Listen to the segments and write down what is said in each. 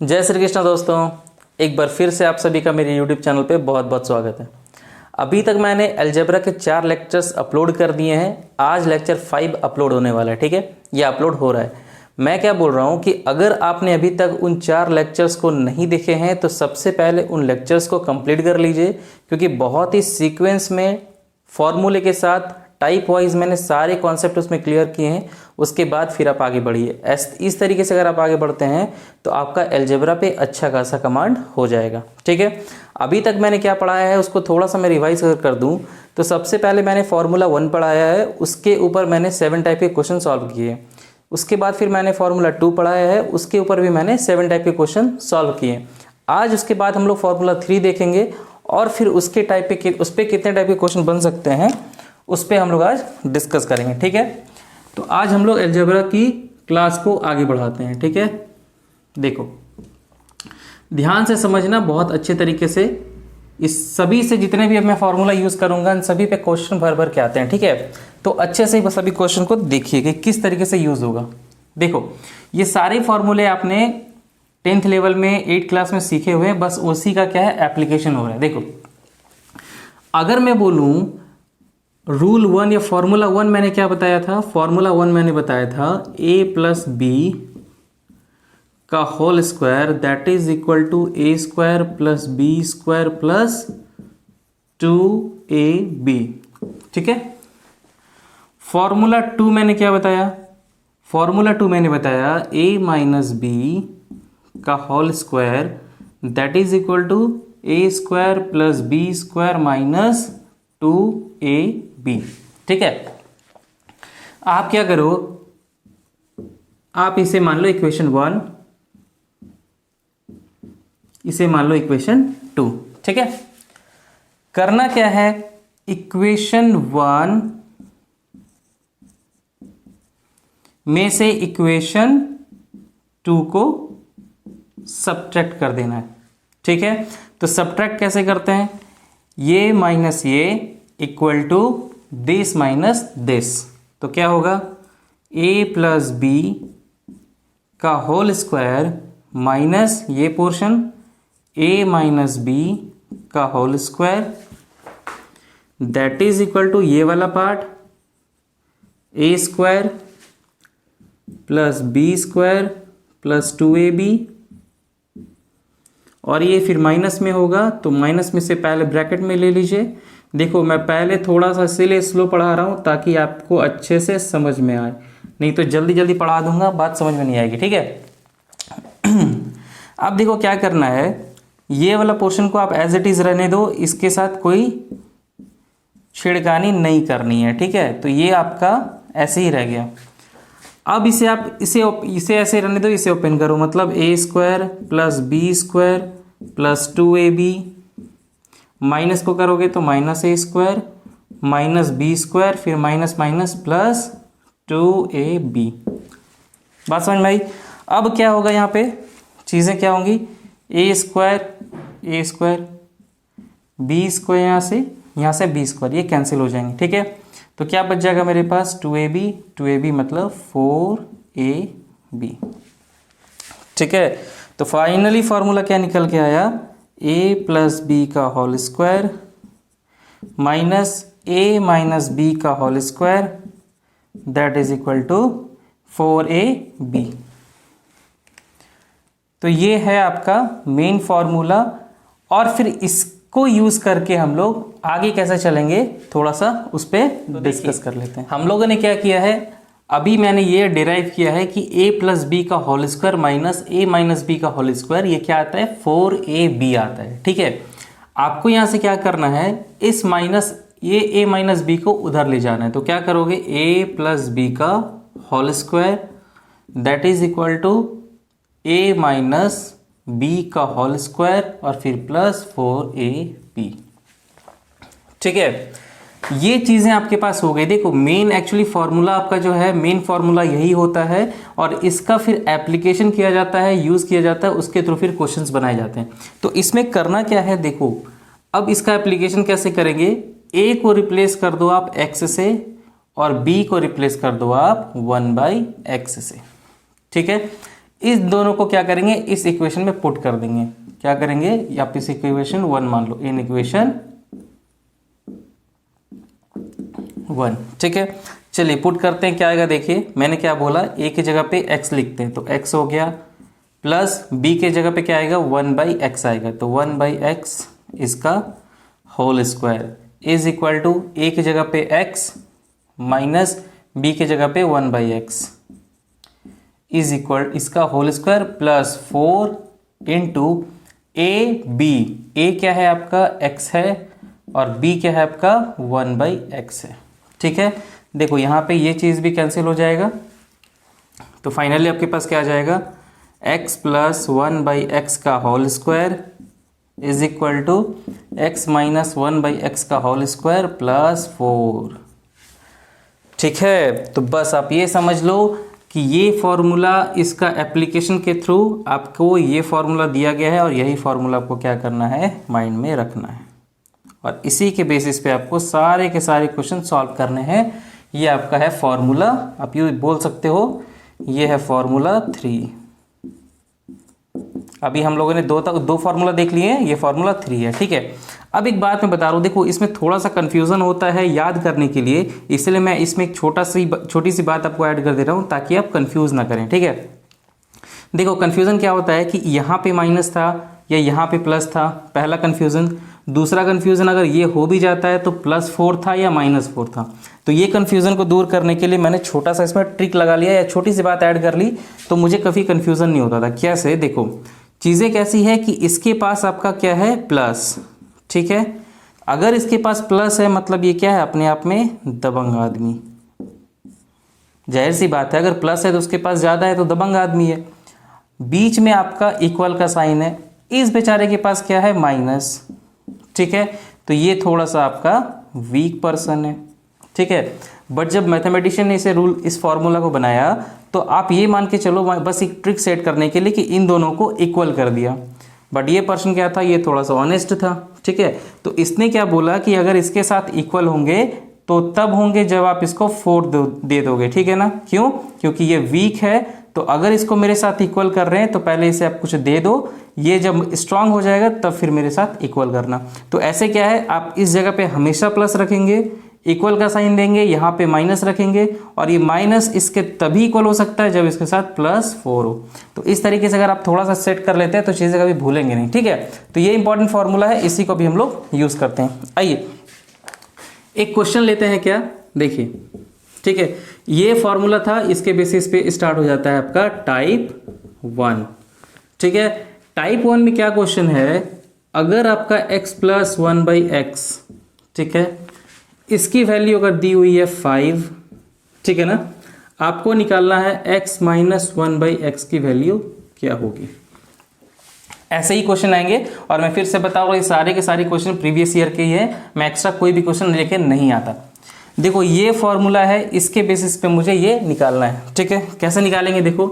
जय श्री कृष्ण दोस्तों, एक बार फिर से आप सभी का मेरे YouTube चैनल पे बहुत बहुत स्वागत है। अभी तक मैंने अलजेब्रा के 4 लेक्चर्स अपलोड कर दिए हैं। आज लेक्चर 5 अपलोड होने वाला है। ठीक है, ये अपलोड हो रहा है। मैं क्या बोल रहा हूँ कि अगर आपने अभी तक उन 4 लेक्चर्स को नहीं देखे हैं तो सबसे पहले उन लेक्चर्स को कंप्लीट कर लीजिए, क्योंकि बहुत ही सीक्वेंस में फॉर्मूले के साथ टाइप वाइज मैंने सारे कॉन्सेप्ट उसमें क्लियर किए हैं। उसके बाद फिर आप आगे बढ़िए। इस तरीके से अगर आप आगे बढ़ते हैं तो आपका अलजेब्रा पे अच्छा खासा कमांड हो जाएगा। ठीक है, अभी तक मैंने क्या पढ़ाया है उसको थोड़ा सा मैं रिवाइज कर दूं तो सबसे पहले मैंने फार्मूला 1 पढ़ाया है, उसके ऊपर मैंने 7 टाइप के क्वेश्चन सॉल्व किए। उसके बाद फिर मैंने फार्मूला 2 पढ़ाया है, उसके ऊपर भी मैंने 7 टाइप के क्वेश्चन सॉल्व किए। आज उसके बाद हम लोग फार्मूला 3 देखेंगे और फिर उसके टाइप पे उस पर कितने टाइप के क्वेश्चन बन सकते हैं उस पर हम लोग आज डिस्कस करेंगे। ठीक है, तो आज हम लोग अलजेब्रा की क्लास को आगे बढ़ाते हैं। ठीक है, देखो ध्यान से समझना बहुत अच्छे तरीके से। इस सभी से जितने भी अब मैं फार्मूला यूज़ करूंगा इन सभी पे क्वेश्चन भर भर के आते हैं। ठीक है, तो अच्छे से सभी क्वेश्चन को देखिए कि किस तरीके से यूज़ होगा। देखो ये सारे फार्मूले आपने 10th लेवल में 8th क्लास में सीखे हुए हैं, बस उसी का क्या है एप्लीकेशन हो रहा है। देखो अगर मैं बोलूँ रूल 1 या फॉर्मूला 1 मैंने क्या बताया था, फॉर्मूला 1 मैंने बताया था a प्लस बी का whole square that is equal to A square plus B square plus 2ab। ठीक है, फॉर्मूला 2 मैंने क्या बताया, फॉर्मूला 2 मैंने बताया a माइनस बी का whole square that is equal to A square plus B square minus 2ab। ठीक है, आप क्या करो, आप इसे मान लो इक्वेशन 1, इसे मान लो इक्वेशन 2। ठीक है, करना क्या है, इक्वेशन 1 में से इक्वेशन 2 को सब्ट्रैक्ट कर देना है। ठीक है, तो सब्ट्रैक्ट कैसे करते हैं, ये माइनस ये equal to this minus this, तो क्या होगा a प्लस बी का होल स्क्वायर माइनस ये पोर्शन a माइनस बी का whole square that is equal to ये वाला part a square plus B square plus 2ab, और ये फिर माइनस में होगा तो माइनस में से पहले ब्रैकेट में ले लीजिए। देखो मैं पहले थोड़ा सा इसीलिए स्लो पढ़ा रहा हूँ ताकि आपको अच्छे से समझ में आए, नहीं तो जल्दी जल्दी पढ़ा दूंगा बात समझ में नहीं आएगी। ठीक है, अब देखो क्या करना है, ये वाला पोर्शन को आप एज इट इज रहने दो, इसके साथ कोई छेड़खानी नहीं करनी है। ठीक है, तो ये आपका ऐसे ही रह गया। अब इसे आप इसे ऐसे रहने दो, इसे ओपन करो, मतलब A square plus B square plus 2ab, minus को करोगे तो minus A square minus B square फिर माइनस माइनस प्लस 2ab। बात समझ में आई। अब क्या होगा, यहाँ पे चीज़ें क्या होंगी, ए स्क्वायर बी स्क्वायर, यहाँ से बी स्क्वायर, ये कैंसिल हो जाएंगे। ठीक है, तो क्या बच जाएगा मेरे पास 2ab मतलब 4ab। ठीक है, तो फाइनली फॉर्मूला क्या निकल के आया, a प्लस बी का whole square minus a minus B का whole square that is equal to 4ab। तो ये है आपका मेन फॉर्मूला, और फिर इसको यूज करके हम लोग आगे कैसे चलेंगे थोड़ा सा उस पर डिस्कस कर लेते हैं। हम लोगों ने क्या किया है, अभी मैंने ये डिराइव किया है कि a प्लस बी का whole square minus a minus B का होल स्क्वायर, ये क्या आता है 4ab आता है। ठीक है, आपको यहाँ से क्या करना है, इस माइनस ये a माइनस बी को उधर ले जाना है, तो क्या करोगे a प्लस बी का whole square that is equal to a minus B का होल स्क्वायर और फिर प्लस 4ab। ठीक है, ये चीज़ें आपके पास हो गई। देखो मेन एक्चुअली फार्मूला आपका जो है मेन फार्मूला यही होता है, और इसका फिर एप्लीकेशन किया जाता है, यूज़ किया जाता है, उसके थ्रू फिर क्वेश्चंस बनाए जाते हैं। तो इसमें करना क्या है, देखो अब इसका एप्लीकेशन कैसे करेंगे, a को रिप्लेस कर दो आप x से और b को रिप्लेस कर दो आप 1/x से। ठीक है, इस दोनों को क्या करेंगे, इस इक्वेशन में पुट कर देंगे। क्या करेंगे, आप इस इक्वेशन 1 मान लो, इन इक्वेशन 1। ठीक है, चलिए पुट करते हैं, क्या आएगा देखिए। मैंने क्या बोला, a की जगह पे x लिखते हैं, तो x हो गया, प्लस b के जगह पे क्या आएगा, 1/x आएगा, तो 1/x इसका whole square is equal to a की जगह पे x माइनस b की जगह पे 1/x इज इक्वल इसका whole square plus 4 into a क्या है आपका, x है, और b क्या है आपका 1/x है। ठीक है, देखो यहाँ पे ये चीज़ भी कैंसिल हो जाएगा, तो फाइनली आपके पास क्या आ जाएगा, x प्लस 1/x का whole square is equal to x minus 1/x का होल स्क्वायर प्लस 4। ठीक है, तो बस आप ये समझ लो कि ये फॉर्मूला, इसका एप्लीकेशन के थ्रू आपको ये फॉर्मूला दिया गया है और यही फॉर्मूला आपको क्या करना है, माइंड में रखना है, और इसी के बेसिस पे आपको सारे के सारे क्वेश्चन सॉल्व करने हैं। ये आपका है फॉर्मूला, आप यूँ बोल सकते हो ये है फॉर्मूला 3। अभी हम लोगों ने दो फार्मूला देख लिए हैं, ये फार्मूला 3 है। ठीक है, अब एक बात मैं बता रहा हूँ, देखो इसमें थोड़ा सा कन्फ्यूज़न होता है याद करने के लिए, इसलिए मैं इसमें एक छोटी सी बात आपको ऐड कर दे रहा हूँ ताकि आप कंफ्यूज ना करें। ठीक है, देखो कन्फ्यूज़न क्या होता है कि यहाँ पे माइनस था या यहाँ पे प्लस था, पहला कन्फ्यूज़न। दूसरा कन्फ्यूज़न अगर ये हो भी जाता है तो +4 था या -4 था। तो ये कन्फ्यूज़न को दूर करने के लिए मैंने छोटा सा इसमें ट्रिक लगा लिया या छोटी सी बात ऐड कर ली, तो मुझे कभी कन्फ्यूज़न नहीं होता था। कैसे, देखो चीज़ें कैसी है कि इसके पास आपका क्या है, प्लस। ठीक है, अगर इसके पास प्लस है मतलब ये क्या है, अपने आप में दबंग आदमी। जाहिर सी बात है, अगर प्लस है तो उसके पास ज़्यादा है तो दबंग आदमी है। बीच में आपका इक्वल का साइन है, इस बेचारे के पास क्या है, माइनस। ठीक है, तो ये थोड़ा सा आपका वीक पर्सन है। ठीक है, बट जब मैथमेटिशियन ने इस फॉर्मूला को बनाया तो आप ये मान के चलो, बस एक ट्रिक सेट करने के लिए कि इन दोनों को इक्वल कर दिया। बट ये पर्सन क्या था, ये थोड़ा सा ऑनेस्ट था। ठीक है, तो इसने क्या बोला कि अगर इसके साथ इक्वल होंगे तो तब होंगे जब आप इसको 4 दे दोगे। ठीक है ना, क्यों, क्योंकि ये वीक है, तो अगर इसको मेरे साथ इक्वल कर रहे हैं तो पहले इसे आप कुछ दे दो, ये जब स्ट्रांग हो जाएगा तब फिर मेरे साथ इक्वल करना। तो ऐसे क्या है, आप इस जगह पे हमेशा प्लस रखेंगे, इक्वल का साइन देंगे, यहाँ पे माइनस रखेंगे, और ये माइनस इसके तभी इक्वल हो सकता है जब इसके साथ +4 हो। तो इस तरीके से अगर आप थोड़ा सा सेट कर लेते हैं तो चीज़ें कभी भूलेंगे नहीं। ठीक है, तो ये इंपॉर्टेंट फॉर्मूला है, इसी को भी हम लोग यूज़ करते हैं। आइए एक क्वेश्चन लेते हैं, क्या देखिए। ठीक है, ये फॉर्मूला था, इसके बेसिस पे स्टार्ट हो जाता है आपका टाइप 1। ठीक है, टाइप 1 में क्या क्वेश्चन है, अगर आपका x प्लस 1/x, ठीक है, इसकी वैल्यू अगर दी हुई है 5, ठीक है ना, आपको निकालना है x माइनस 1/x की वैल्यू क्या होगी। ऐसे ही क्वेश्चन आएंगे, और मैं फिर से बता रहा हूँ ये सारे के सारे क्वेश्चन प्रीवियस ईयर के ही है, मैं एक्स्ट्रा कोई भी क्वेश्चन लेके नहीं आता। देखो ये फॉर्मूला है, इसके बेसिस पे मुझे ये निकालना है। ठीक है, कैसे निकालेंगे, देखो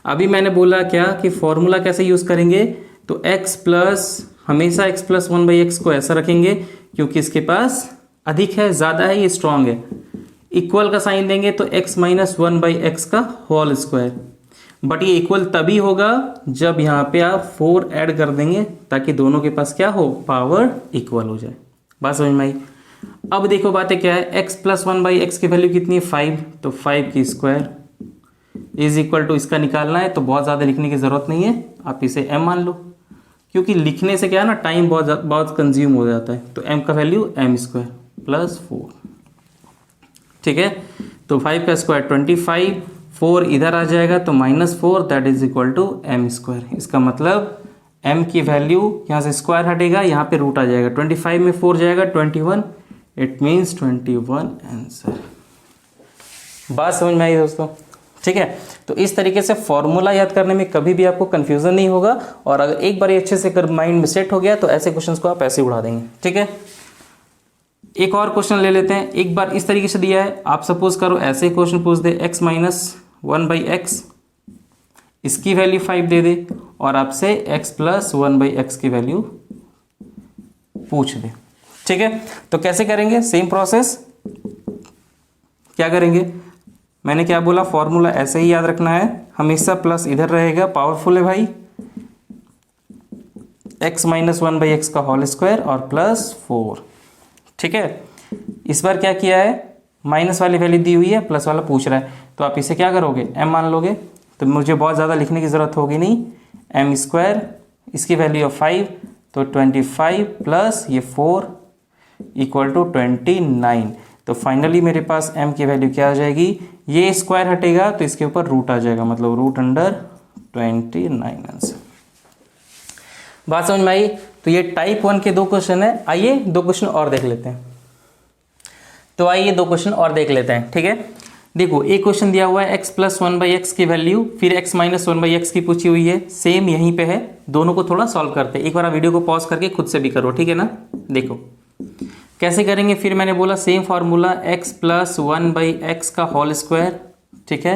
अभी मैंने बोला क्या कि फॉर्मूला कैसे यूज़ करेंगे, तो x प्लस, हमेशा x प्लस 1/x को ऐसा रखेंगे क्योंकि इसके पास अधिक है, ज़्यादा है, ये स्ट्रांग है। इक्वल का साइन देंगे तो x माइनस 1/x का होल स्क्वायर, बट ये इक्वल तभी होगा जब यहाँ पे आप 4 ऐड कर देंगे ताकि दोनों के पास क्या हो, पावर इक्वल हो जाए। बात समझ में आई। अब देखो बातें क्या है, x प्लस 1/x की वैल्यू कितनी है, 5, तो 5 की स्क्वायर इज इक्वल टू, इसका निकालना है तो बहुत ज़्यादा लिखने की ज़रूरत नहीं है, आप इसे m मान लो, क्योंकि लिखने से क्या है ना, टाइम बहुत कंज्यूम हो जाता है। तो m का वैल्यू m² प्लस 4। ठीक है, तो 5 का स्क्वायर 25, 4 इधर आ जाएगा तो -4, that is equal to m²। इसका मतलब m की वैल्यू, यहाँ से स्क्वायर हटेगा, यहाँ पे रूट आ जाएगा, 25 में 4 जाएगा 21, इट मीन्स 21 आंसर। बात समझ में आई दोस्तों। ठीक है, तो इस तरीके से फॉर्मूला याद करने में कभी भी आपको कंफ्यूजन नहीं होगा, और अगर एक बार अच्छे से कर माइंड में सेट हो गया तो ऐसे क्वेश्चंस को आप ऐसे उड़ा देंगे। ठीक है, एक और क्वेश्चन ले लेते हैं। एक बार इस तरीके से दिया है, आप सपोज करो ऐसे क्वेश्चन पूछ दे, x माइनस 1/x, इसकी वैल्यू 5 दे दे, और आपसे x प्लस 1/x की वैल्यू पूछ दे। ठीक है, तो कैसे करेंगे, सेम प्रोसेस। क्या करेंगे, मैंने क्या बोला, फॉर्मूला ऐसे ही याद रखना है, हमेशा प्लस इधर रहेगा, पावरफुल है भाई, x माइनस 1/x का होल स्क्वायर और प्लस 4। ठीक है, इस बार क्या किया है, माइनस वाली वैल्यू दी हुई है, प्लस वाला पूछ रहा है, तो आप इसे क्या करोगे, m मान लोगे, तो मुझे बहुत ज़्यादा लिखने की ज़रूरत होगी नहीं, m स्क्वायर, इसकी वैल्यू ऑफ 5, तो 25 प्लस ये 4 इक्वल टू 29। तो फाइनली मेरे पास m की वैल्यू क्या आ जाएगी, ये स्क्वायर हटेगा तो इसके ऊपर रूट आ जाएगा, मतलब रूट अंडर 29 आंसर। बात समझ में आई। तो ये टाइप 1 के 2 क्वेश्चन है। आइए 2 क्वेश्चन और देख लेते हैं। तो आइए 2 क्वेश्चन और देख लेते हैं। ठीक है, देखो एक क्वेश्चन दिया हुआ है x प्लस 1/x की वैल्यू, फिर x माइनस 1/x की पूछी हुई है, सेम यहीं पे है, दोनों को थोड़ा सॉल्व करते हैं। एक बार वीडियो को पॉज करके खुद से भी करो, ठीक है ना। देखो कैसे करेंगे, फिर मैंने बोला same formula, x plus 1/x का होल स्क्वायर, ठीक है,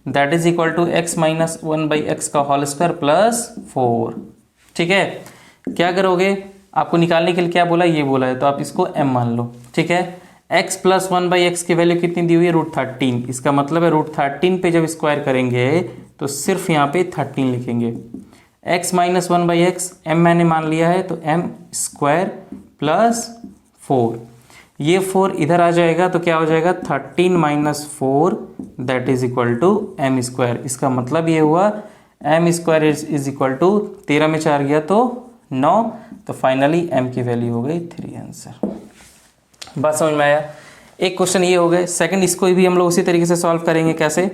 that is equal to x minus 1/x का होल स्क्वायर प्लस 4। ठीक है, क्या करोगे, आपको निकालने के लिए क्या बोला, ये बोला है, तो आप इसको m मान लो। ठीक है, x प्लस 1/x की वैल्यू कितनी दी हुई है, √13। इसका मतलब है √13 पे जब स्क्वायर करेंगे तो सिर्फ यहाँ पे 13 लिखेंगे। x माइनस 1/x m मैंने मान लिया है, तो m स्क्वायर प्लस 4, ये 4 इधर आ जाएगा तो क्या हो जाएगा, 13 minus 4 that is equal to m square. इसका मतलब ये हुआ m square is equal to 13 में 4 गया तो 9, तो फाइनली m की वैल्यू हो गई 3 आंसर। बात समझ में आया। एक क्वेश्चन ये हो गए। सेकंड, इसको भी हम लोग उसी तरीके से सॉल्व करेंगे। कैसे,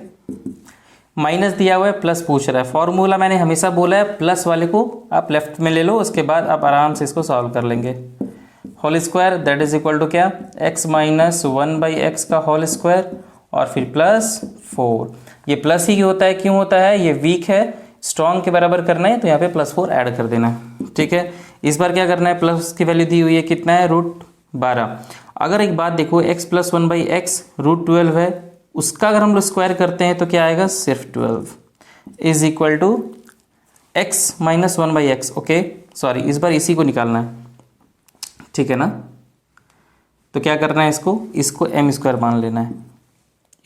माइनस दिया हुआ है, प्लस पूछ रहा है। फॉर्मूला मैंने हमेशा बोला है, प्लस वाले को आप लेफ्ट में ले लो, उसके बाद आप आराम से इसको सॉल्व कर लेंगे। Whole square that is equal to क्या, x माइनस 1/x का होल स्क्वायर और फिर प्लस 4। ये प्लस ही होता है, क्यों होता है, ये वीक है, स्ट्रॉन्ग के बराबर करना है तो यहाँ पे प्लस 4 ऐड कर देना है। ठीक है, इस बार क्या करना है, प्लस की वैल्यू दी हुई है, कितना है, √12। अगर एक बात देखो, x प्लस 1/x √12 है, उसका अगर हम लोग स्क्वायर करते हैं तो क्या आएगा, सिर्फ 12 is equal to x minus 1/x। Okay sorry, इस बार इसी को निकालना है, ठीक है ना। तो क्या करना है, इसको m स्क्वायर मान लेना है,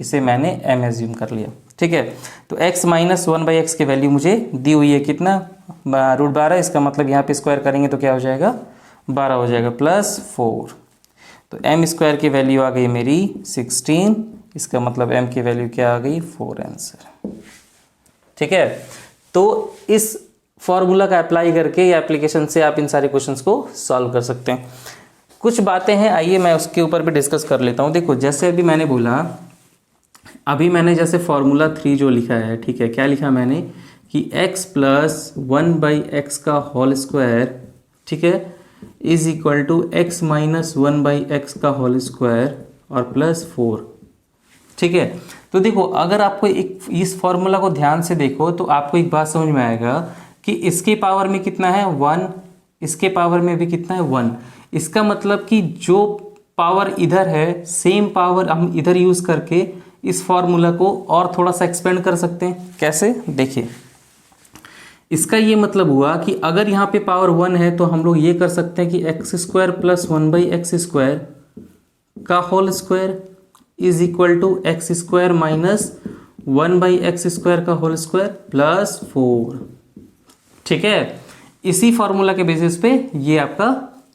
इसे मैंने m एज्यूम कर लिया। ठीक है, तो x माइनस 1/x की वैल्यू मुझे दी हुई है, कितना, √12। इसका मतलब यहाँ पे स्क्वायर करेंगे तो क्या हो जाएगा, 12 हो जाएगा प्लस 4। तो m स्क्वायर की वैल्यू आ गई मेरी 16। इसका मतलब m की वैल्यू क्या आ गई, 4 आंसर। ठीक है, तो इस फॉर्मूला का अप्लाई करके या एप्लीकेशन से आप इन सारे क्वेश्चंस को सॉल्व कर सकते हैं। कुछ बातें हैं, आइए मैं उसके ऊपर भी डिस्कस कर लेता हूँ। देखो जैसे अभी मैंने बोला, अभी मैंने जैसे फॉर्मूला 3 जो लिखा है, ठीक है, क्या लिखा मैंने कि x प्लस 1/x का होल स्क्वायर, ठीक है, is equal to x minus 1/x का होल स्क्वायर और प्लस 4। ठीक है, तो देखो अगर आपको एक इस फॉर्मूला को ध्यान से देखो तो आपको एक बात समझ में आएगा कि इसके पावर में कितना है, 1, इसके पावर में भी कितना है, 1। इसका मतलब कि जो पावर इधर है, सेम पावर हम इधर यूज करके इस फॉर्मूला को और थोड़ा सा एक्सपेंड कर सकते हैं। कैसे, देखिए, इसका ये मतलब हुआ कि अगर यहाँ पे पावर 1 है तो हम लोग ये कर सकते हैं कि x square plus 1/x square का whole square is equal to x square minus 1/x square का होल स्क्वायर प्लस 4। ठीक है, इसी फॉर्मूला के बेसिस पे ये आपका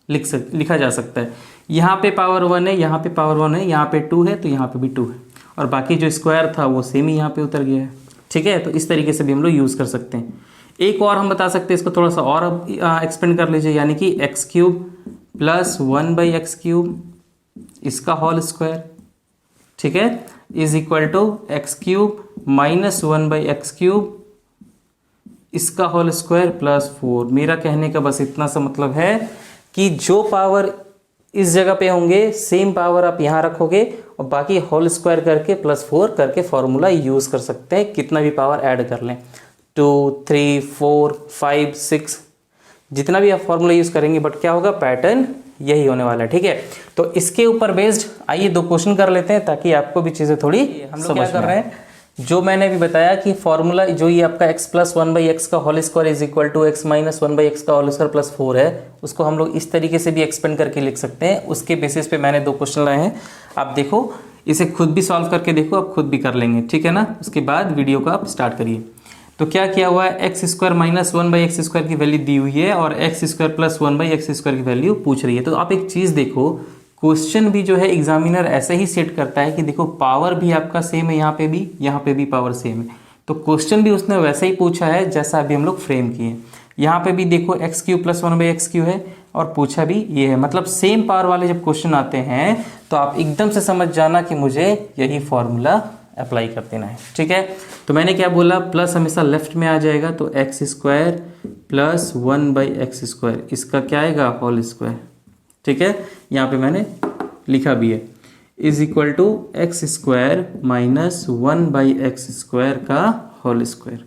लिखा जा सकता है। यहाँ पे पावर 1 है, यहाँ पे पावर 1 है, यहाँ पे 2 है, तो यहाँ पे भी 2 है, और बाकी जो स्क्वायर था वो सेम ही यहाँ पे उतर गया है। ठीक है, तो इस तरीके से भी हम लोग यूज़ कर सकते हैं। एक और हम बता सकते हैं, इसको थोड़ा सा और एक्सपेंड कर लीजिए, यानी कि x³ प्लस 1/x³ इसका होल स्क्वायर, ठीक है, is equal to x³ minus 1/x³ इसका होल स्क्वायर प्लस 4। मेरा कहने का बस इतना सा मतलब है कि जो पावर इस जगह पे होंगे, सेम पावर आप यहाँ रखोगे और बाकी होल स्क्वायर करके प्लस 4 करके फॉर्मूला यूज़ कर सकते हैं, कितना भी पावर ऐड कर लें, 2, 3, 4, 5, 6, जितना भी आप फॉर्मूला यूज़ करेंगे, बट क्या होगा, पैटर्न यही होने वाला है। ठीक है, तो इसके ऊपर बेस्ड आइए 2 क्वेश्चन कर लेते हैं ताकि आपको भी चीज़ें थोड़ी हम लोग क्या कर रहे हैं, जो मैंने अभी बताया कि फॉर्मूला जो ये आपका x प्लस 1/x का whole square is equal to x minus 1/x का होल स्क्वायर प्लस 4 है, उसको हम लोग इस तरीके से भी एक्सपेंड करके लिख सकते हैं। उसके बेसिस पे मैंने 2 क्वेश्चन लाए हैं। आप देखो, इसे खुद भी सॉल्व करके देखो, आप खुद भी कर लेंगे, ठीक है ना। उसके बाद वीडियो को आप स्टार्ट करिए। तो क्या किया हुआ है, एक्स स्क्वायर माइनस 1/x² की वैल्यू दी हुई है और एक्स स्क्वायर प्लस 1/x² की वैल्यू पूछ रही है। तो आप एक चीज़ देखो, क्वेश्चन भी जो है एग्जामिनर ऐसे ही सेट करता है कि देखो पावर भी आपका सेम है, यहाँ पे भी पावर सेम है। तो क्वेश्चन भी उसने वैसे ही पूछा है जैसा अभी हम लोग फ्रेम किए। यहाँ पे भी देखो x³ प्लस 1/x³ है और पूछा भी ये है। मतलब सेम पावर वाले जब क्वेश्चन आते हैं तो आप एकदम से समझ जाना कि मुझे यही फॉर्मूला अप्लाई कर देना है, ठीक है। तो मैंने क्या बोला, प्लस हमेशा लेफ्ट में आ जाएगा, तो x² प्लस 1/x², इसका क्या आएगा, होल स्क्वायर, ठीक है। यहाँ पे मैंने लिखा भी है, is equal to x² minus 1/x² का होल स्क्वायर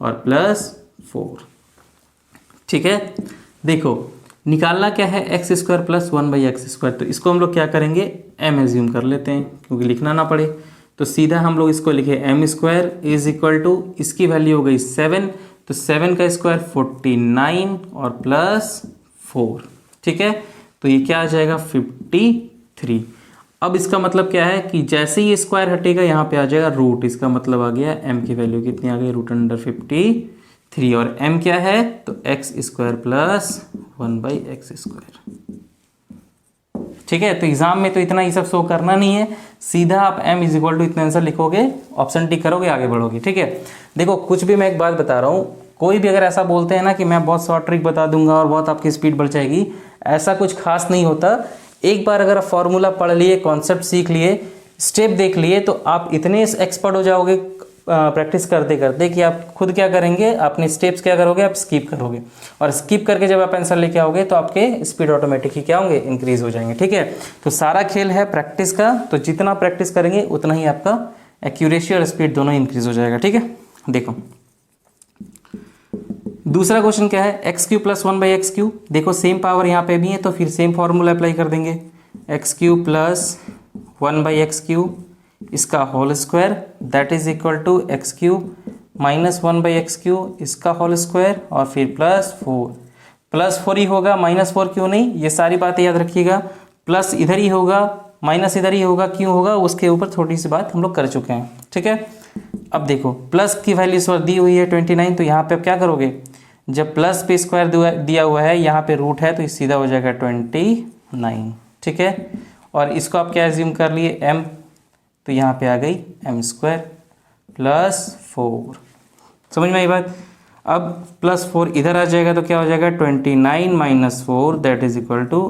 और प्लस 4, ठीक है। देखो निकालना क्या है, x² प्लस 1/x², तो इसको हम लोग क्या करेंगे, m एज्यूम कर लेते हैं क्योंकि लिखना ना पड़े। तो सीधा हम लोग इसको लिखे m² इज इक्वल टू, इसकी वैल्यू हो गई 7, तो 7 का स्क्वायर 49 और प्लस 4, ठीक है। तो ये क्या आ जाएगा, 53। अब इसका मतलब क्या है कि जैसे ही स्क्वायर हटेगा यहाँ पे आ जाएगा रूट, इसका मतलब आ गया m की वैल्यू कितनी आ गई, √53। और m क्या है, तो x² प्लस 1/x², ठीक है। तो एग्जाम में तो इतना ही सब शो करना नहीं है, सीधा आप m इज इक्वल टू इतना आंसर लिखोगे, ऑप्शन टिक करोगे, आगे बढ़ोगे, ठीक है। देखो कुछ भी मैं एक बात बता रहा हूँ, कोई भी अगर ऐसा बोलते हैं ना कि मैं बहुत शॉर्ट ट्रिक बता दूंगा और बहुत आपकी स्पीड बढ़ जाएगी, ऐसा कुछ खास नहीं होता। एक बार अगर आप फॉर्मूला पढ़ लिए, कॉन्सेप्ट सीख लिए, स्टेप देख लिए, तो आप इतने एक्सपर्ट हो जाओगे प्रैक्टिस करते करते कि आप खुद क्या करेंगे, अपने स्टेप्स क्या करोगे, आप स्किप करोगे, और स्किप करके जब आप आंसर लेके आओगे तो आपके स्पीड ऑटोमेटिक ही क्या होंगे, इंक्रीज हो जाएंगे, ठीक है। तो सारा खेल है प्रैक्टिस का, तो जितना प्रैक्टिस करेंगे उतना ही आपका एक्यूरेसी और स्पीड दोनों इंक्रीज हो जाएगा, ठीक है। देखो दूसरा क्वेश्चन क्या है, x³ प्लस 1/x³। देखो सेम पावर यहाँ पे भी है तो फिर सेम फॉर्मूला अप्लाई कर देंगे, x³ प्लस 1/x³, इसका whole square that is equal to x³ minus 1/x³, इसका होल स्क्वायर और फिर प्लस 4 ही होगा, -4 क्यों नहीं, ये सारी बातें याद रखिएगा। प्लस इधर ही होगा, माइनस इधर ही होगा, क्यों होगा, उसके ऊपर थोड़ी सी बात हम लोग कर चुके हैं, ठीक है। अब देखो प्लस की वैल्यू इस बार दी हुई है 29, तो यहाँ पे आप क्या करोगे, जब प्लस पे स्क्वायर दिया हुआ है, यहाँ पे रूट है, तो ये सीधा हो जाएगा 29, ठीक है। और इसको आप क्या एज्यूम कर लिए, m, तो यहाँ पे आ गई m² प्लस 4, समझ में आई बात। अब प्लस 4 इधर आ जाएगा तो क्या हो जाएगा, 29 minus 4 that is equal to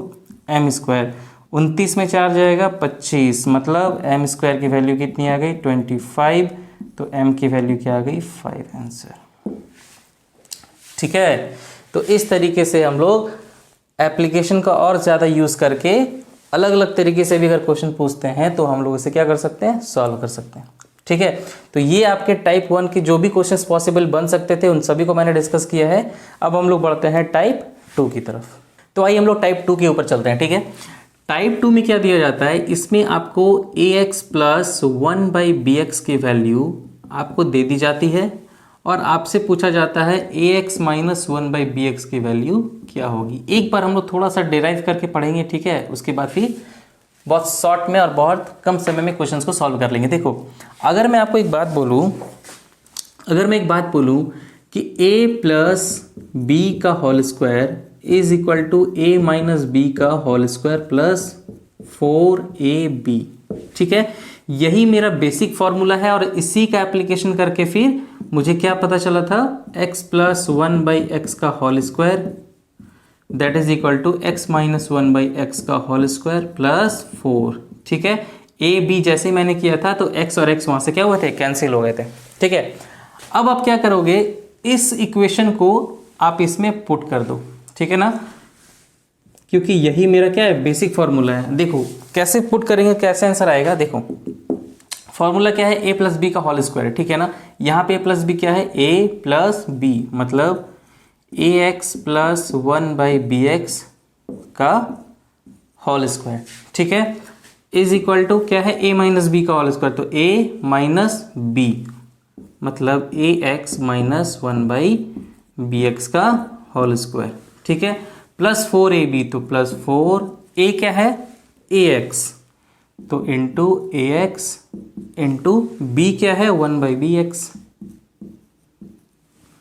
m²। 29 में 4 जाएगा 25, मतलब m² की वैल्यू कितनी आ गई, 25, तो m की वैल्यू क्या आ गई, 5 आंसर, ठीक है। तो इस तरीके से हम लोग एप्लीकेशन का और ज़्यादा यूज़ करके अलग अलग तरीके से भी अगर क्वेश्चन पूछते हैं तो हम लोग इसे क्या कर सकते हैं, सॉल्व कर सकते हैं, ठीक है। तो ये आपके टाइप 1 के जो भी क्वेश्चंस पॉसिबल बन सकते थे उन सभी को मैंने डिस्कस किया है। अब हम लोग बढ़ते हैं टाइप 2 की तरफ। तो आइए हम लोग टाइप 2 के ऊपर चलते हैं, ठीक है। टाइप 2 में क्या दिया जाता है, इसमें आपको ax प्लस 1/bx की वैल्यू आपको दे दी जाती है और आपसे पूछा जाता है ax माइनस 1/bx की वैल्यू क्या होगी। एक बार हम लोग थोड़ा सा डिराइव करके पढ़ेंगे, ठीक है, उसके बाद फिर बहुत शॉर्ट में और बहुत कम समय में क्वेश्चंस को सॉल्व कर लेंगे। देखो अगर मैं आपको एक बात बोलूं कि a प्लस b का whole square is equal to a minus b का होल स्क्वायर प्लस 4ab, ठीक है, यही मेरा बेसिक फॉर्मूला है। और इसी का एप्लीकेशन करके फिर मुझे क्या पता चला था, x प्लस 1/x का whole square that is equal to x minus 1/x का होल स्क्वायर प्लस 4, ठीक है। a b जैसे मैंने किया था तो x और x वहां से क्या हुए थे, कैंसिल हो गए थे, ठीक है। अब आप क्या करोगे, इस इक्वेशन को आप इसमें पुट कर दो, ठीक है ना, क्योंकि यही मेरा क्या है, बेसिक फॉर्मूला है। देखो कैसे पुट करेंगे, कैसे आंसर आएगा। देखो फॉर्मूला क्या है, a प्लस बी का होल स्क्वायर है, ठीक है ना। यहाँ पे a प्लस बी क्या है, a प्लस बी, मतलब ax प्लस 1/bx का होल स्क्वायर, ठीक है, इज इक्वल टू क्या है, a माइनस बी का होल स्क्वायर, तो a माइनस बी मतलब ax माइनस 1/bx का होल स्क्वायर, ठीक है, प्लस 4ab, तो प्लस 4, a क्या है ax, तो इंटू ए एक्स इंटू बी क्या है 1/bx।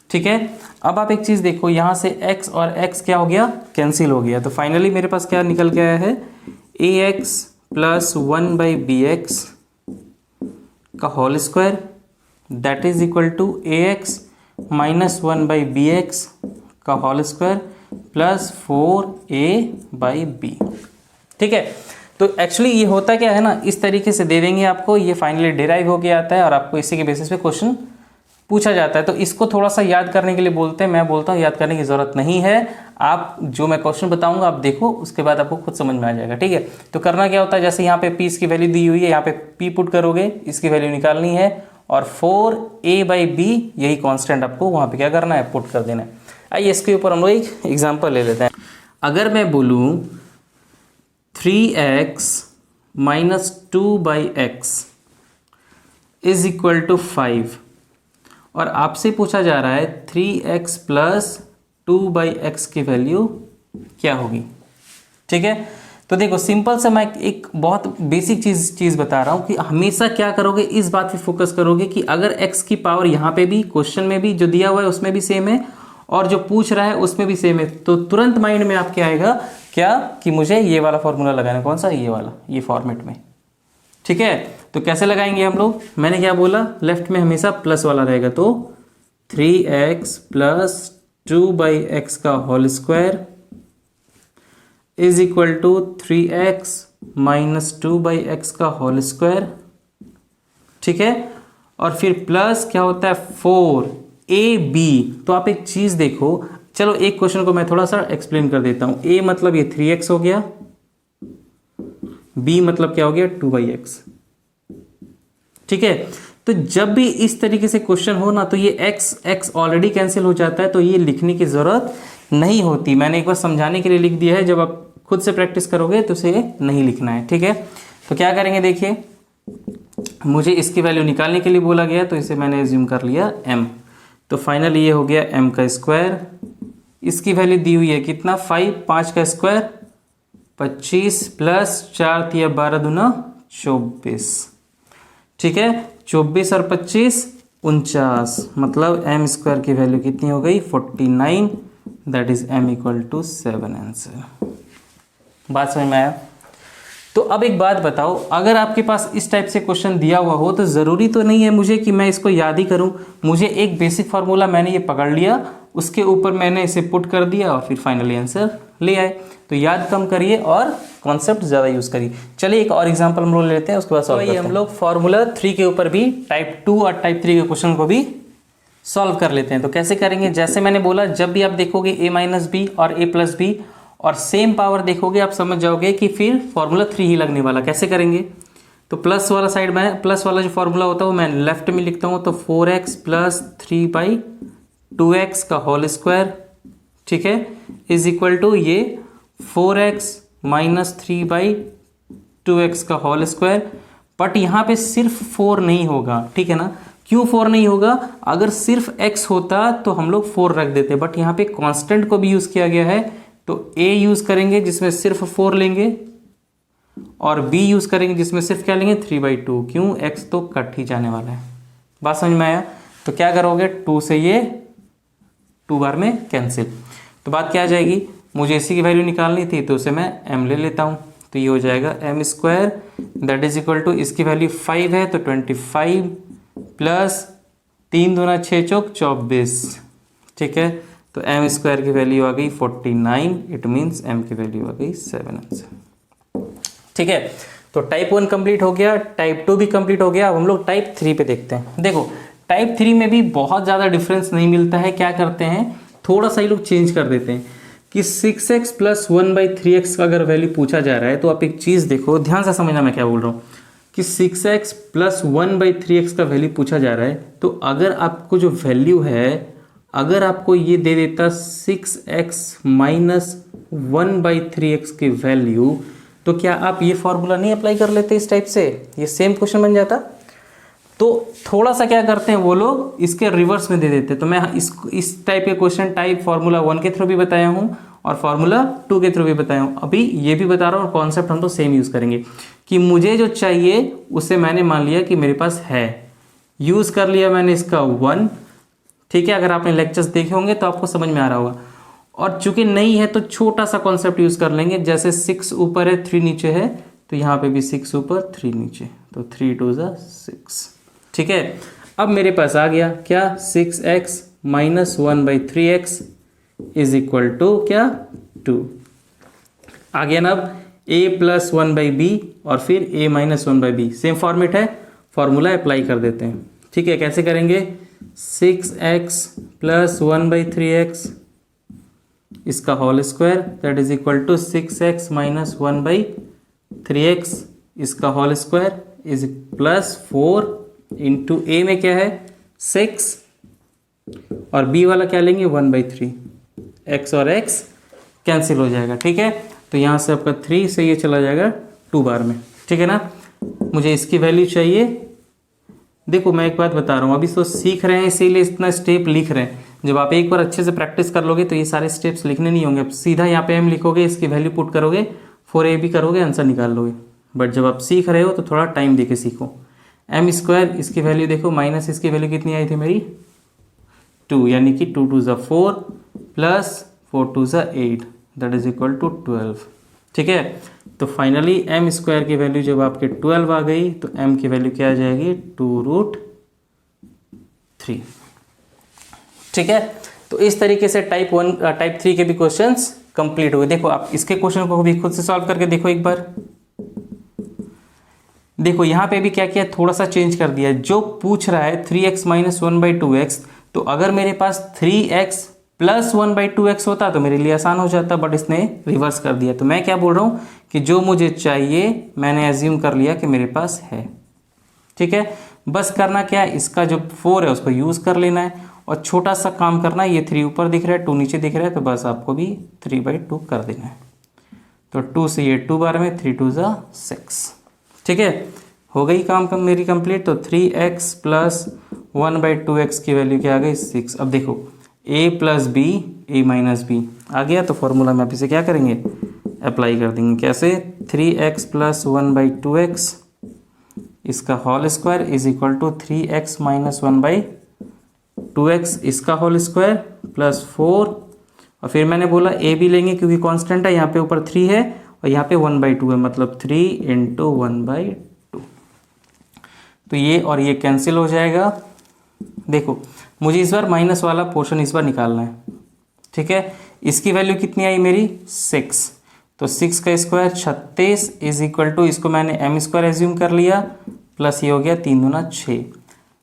ठीक है, अब आप एक चीज देखो, यहां से x और x क्या हो गया, कैंसिल हो गया। तो फाइनली मेरे पास क्या निकल के आया है, ax प्लस 1/bx का whole square that is equal to ax minus 1/bx का होल स्क्वायर प्लस 4a/b। ठीक है, तो एक्चुअली ये होता क्या है ना, इस तरीके से दे देंगे आपको, ये फाइनली डिराइव होके आता है और आपको इसी के बेसिस पे क्वेश्चन पूछा जाता है। तो इसको थोड़ा सा याद करने के लिए बोलते हैं, मैं बोलता हूँ याद करने की जरूरत नहीं है। आप जो मैं क्वेश्चन बताऊंगा आप देखो, उसके बाद आपको खुद समझ में आ जाएगा। ठीक है, तो करना क्या होता है, जैसे यहाँ पे p इसकी वैल्यू दी हुई है, यहाँ पे p पुट करोगे, इसकी वैल्यू निकालनी है और 4a/b यही कांस्टेंट आपको वहां पे क्या करना है, पुट कर देना है। आइए इसके ऊपर हम लोग एक एग्जांपल ले लेते हैं। अगर मैं बोलूं 3x minus 2/x is equal to 5 और आपसे पूछा जा रहा है 3x प्लस 2/x की वैल्यू क्या होगी। ठीक है, तो देखो सिंपल से मैं एक बहुत बेसिक चीज बता रहा हूं कि हमेशा क्या करोगे, इस बात पे फोकस करोगे कि अगर x की पावर यहां पे भी क्वेश्चन में भी जो दिया हुआ है उसमें भी सेम है और जो पूछ रहा है उसमें भी सेम है, तो तुरंत माइंड में आपके आएगा क्या कि मुझे ये वाला फॉर्मूला लगाना है। कौन सा, ये वाला, ये फॉर्मेट में। ठीक है, तो कैसे लगाएंगे हम लोग, मैंने क्या बोला, लेफ्ट में हमेशा प्लस वाला रहेगा, तो 3x प्लस 2/x का whole square is equal to 3x minus 2/x का होल स्क्वायर। ठीक है, और फिर प्लस क्या होता है 4ab। तो आप एक चीज देखो, चलो एक क्वेश्चन को मैं थोड़ा सा एक्सप्लेन कर देता हूं। a मतलब ये 3x हो गया, b मतलब क्या हो गया 2/x। ठीक है, तो जब भी इस तरीके से क्वेश्चन हो ना, तो ये x ऑलरेडी कैंसिल हो जाता है, तो ये लिखने की जरूरत नहीं होती। मैंने एक बार समझाने के लिए लिख दिया है, जब आप खुद से प्रैक्टिस करोगे तो उसे नहीं लिखना है। ठीक है, तो क्या करेंगे, देखिए मुझे इसकी वैल्यू निकालने के लिए बोला गया, तो इसे मैंने एज्यूम कर लिया m। तो फाइनली ये हो गया m का स्क्वायर, इसकी वैल्यू दी हुई है कितना 5, 5 का स्क्वायर 25 प्लस 4 तिया 12 दूना 24। ठीक है, 24 और 25 49, मतलब m स्क्वायर की वैल्यू कितनी हो गई 49, that is m equal to 7 answer. बात समझ में आया। तो अब एक बात बताओ, अगर आपके पास इस टाइप से क्वेश्चन दिया हुआ हो तो ज़रूरी तो नहीं है मुझे कि मैं इसको याद ही करूं। मुझे एक बेसिक फार्मूला मैंने ये पकड़ लिया, उसके ऊपर मैंने इसे पुट कर दिया और फिर फाइनली आंसर ले आए। तो याद कम करिए और कॉन्सेप्ट ज़्यादा यूज़ करिए। चलिए एक और एग्जाम्पल हम लोग लेते हैं, उसके बाद सॉल्व करते हैं। हम लोग फार्मूला 3 के ऊपर भी टाइप 2 और टाइप 3 के क्वेश्चन को भी सॉल्व कर लेते हैं। तो कैसे करेंगे, जैसे मैंने बोला, जब भी आप देखोगे a माइनस बी और a प्लस बी और सेम पावर देखोगे, आप समझ जाओगे कि फिर फॉर्मूला 3 ही लगने वाला। कैसे करेंगे, तो प्लस वाला साइड में, प्लस वाला जो फॉर्मूला होता है वो मैं लेफ्ट में लिखता हूँ, तो 4x प्लस 3/2x का होल स्क्वायर, ठीक है, इज इक्वल टू ये 4x माइनस 3/2x का होल स्क्वायर। बट यहाँ पे सिर्फ 4 नहीं होगा, ठीक है ना। क्यों 4 नहीं होगा, अगर सिर्फ x होता तो हम लोग 4 रख देते, बट यहाँ पे कांस्टेंट को भी यूज किया गया है, तो a यूज करेंगे जिसमें सिर्फ 4 लेंगे और b यूज करेंगे जिसमें सिर्फ क्या लेंगे 3/2। क्यों, x तो कट ही जाने वाला है। बात समझ में आया। तो क्या करोगे, 2 से ये 2 बार में कैंसिल, तो बात क्या आ जाएगी, मुझे इसी की वैल्यू निकालनी थी, तो उसे मैं m ले लेता हूँ, तो ये हो जाएगा m square that is equal to, इसकी वैल्यू 5 है तो 25 प्लस 3 दूना 6 चौक 24, ठीक है। तो m स्क्वायर की वैल्यू आ गई 49, इट मीन्स m की वैल्यू आ गई 7 आंसर। ठीक है, तो टाइप 1 कंप्लीट हो गया, टाइप 2 भी कंप्लीट हो गया। अब हम लोग टाइप 3 पे देखते हैं। देखो टाइप 3 में भी बहुत ज़्यादा डिफरेंस नहीं मिलता है। क्या करते हैं, थोड़ा सा ही लोग चेंज कर देते हैं कि 6x प्लस 1/3x का अगर वैल्यू पूछा जा रहा है, तो आप एक चीज़ देखो, ध्यान से समझना मैं क्या बोल रहा हूँ, कि 6x प्लस 1/3x का वैल्यू पूछा जा रहा है, तो अगर आपको जो वैल्यू है, अगर आपको ये दे देता 6x माइनस 1/3x की वैल्यू, तो क्या आप ये फॉर्मूला नहीं अप्लाई कर लेते इस टाइप से, ये सेम क्वेश्चन बन जाता। तो थोड़ा सा क्या करते हैं वो लोग, इसके रिवर्स में दे देते। तो मैं इस टाइप के क्वेश्चन टाइप फार्मूला 1 के थ्रू भी बताया हूँ और फार्मूला 2 के थ्रू भी बताया हूँ, अभी ये भी बता रहा हूँ, और कॉन्सेप्ट हम तो सेम यूज करेंगे। कि मुझे जो चाहिए उसे मैंने मान लिया कि मेरे पास है, यूज़ कर लिया मैंने इसका 1। ठीक है, अगर आपने लेक्चर्स देखे होंगे तो आपको समझ में आ रहा होगा। और चूंकि नहीं है तो छोटा सा कॉन्सेप्ट यूज़ कर लेंगे, जैसे 6 ऊपर है 3 नीचे है, तो यहाँ पे भी 6 ऊपर 3 नीचे, तो 3 2 6। ठीक है, अब मेरे पास आ गया क्या, 6x minus 1/3x is equal to क्या, 2। आ गया ना। अब a प्लस 1/b और फिर a minus 1/b, same format है, फॉर्मूला अप्लाई कर देते हैं। ठीक है, कैसे करेंगे, 6x प्लस 1/3x इसका whole square that is equal to 6x minus 1/3x इसका whole square is plus 4 into A में क्या है 6 और बी वाला क्या लेंगे 1/3, x और x कैंसिल हो जाएगा। ठीक है, तो यहाँ से आपका 3 से ये चला जाएगा 2 बार में। ठीक है ना, मुझे इसकी वैल्यू चाहिए। देखो मैं एक बात बता रहा हूँ, अभी तो सीख रहे हैं इसीलिए इतना स्टेप लिख रहे हैं। जब आप एक बार अच्छे से प्रैक्टिस कर लोगे तो ये सारे स्टेप्स लिखने नहीं होंगे, आप सीधा यहाँ पे m लिखोगे, इसकी वैल्यू पुट करोगे, 4ab करोगे, आंसर निकाल लोगे। बट जब आप सीख रहे हो तो थोड़ा टाइम देके सीखो। m स्क्वायर इसकी वैल्यू देखो, माइनस इसकी वैल्यू कितनी आई थी मेरी 2, यानी कि 2 2 4 plus 4 2 8 that is equal to 12। ठीक है, तो फाइनली m स्क्वायर की वैल्यू जब आपके 12 आ गई तो m की वैल्यू क्या आ जाएगी 2√3। ठीक है, तो इस तरीके से टाइप 3 के भी क्वेश्चंस कंप्लीट हुए। देखो आप इसके क्वेश्चन को भी खुद से सॉल्व करके देखो एक बार। देखो यहाँ पे भी क्या किया, थोड़ा सा चेंज कर दिया। जो पूछ रहा है 3x माइनस 1/2x, तो अगर मेरे पास 3x प्लस 1/2x होता तो मेरे लिए आसान हो जाता, बट इसने रिवर्स कर दिया। तो मैं क्या बोल रहा हूँ कि जो मुझे चाहिए मैंने एज्यूम कर लिया कि मेरे पास है। ठीक है, बस करना क्या है, इसका जो 4 है उसको यूज़ कर लेना है और छोटा सा काम करना है। ये 3 ऊपर दिख रहा है 2 नीचे दिख रहा है, तो बस आपको भी 3/2 कर देना है। तो 2 से ये 2 बार में 3 2 6। ठीक है, हो गई काम मेरी कंप्लीट। तो 3x प्लस 1/2x की वैल्यू क्या आ गई 6। अब देखो a plus B a minus B आ गया, तो फॉर्मूला में आप इसे क्या करेंगे अप्लाई कर देंगे। कैसे, 3x प्लस 1/2x इसका whole square is equal to 3x minus 1/2x इसका होल स्क्वायर प्लस 4, और फिर मैंने बोला a भी लेंगे क्योंकि कांस्टेंट है, यहाँ पे ऊपर 3 है और यहाँ पे 1/2 है, मतलब 3 इंटू 1/2। तो ये और ये कैंसिल हो जाएगा। देखो मुझे इस बार माइनस वाला पोर्शन इस बार निकालना है। ठीक है, इसकी वैल्यू कितनी आई मेरी 6, तो 6 का स्क्वायर 36 इज इक्वल टू, इसको मैंने m स्क्वायर एज्यूम कर लिया, प्लस ये हो गया 3 दूना 6।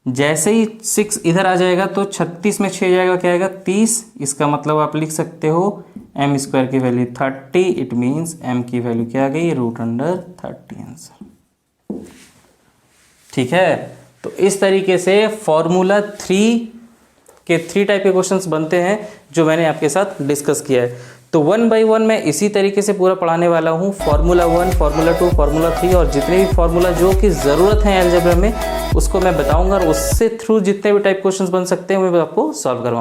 जैसे ही 6 इधर आ जाएगा तो 36 में 6 जाएगा, क्या आएगा 30। इसका मतलब आप लिख सकते हो m स्क्वायर की वैल्यू 30, इट मीन्स m की वैल्यू क्या आ गई √30 आंसर। ठीक है, तो इस तरीके से फॉर्मूला 3 के 3 टाइप के क्वेश्चंस बनते हैं जो मैंने आपके साथ डिस्कस किया है। तो 1 बाय 1 मैं इसी तरीके से पूरा पढ़ाने वाला हूँ। फार्मूला 1, फार्मूला 2, फार्मूला 3 और जितने भी फार्मूला जो कि ज़रूरत है अलजेब्रा में उसको मैं बताऊंगा और उससे थ्रू जितने भी टाइप क्वेश्चंस बन सकते हैं मैं आपको सॉल्व करवाऊंगा।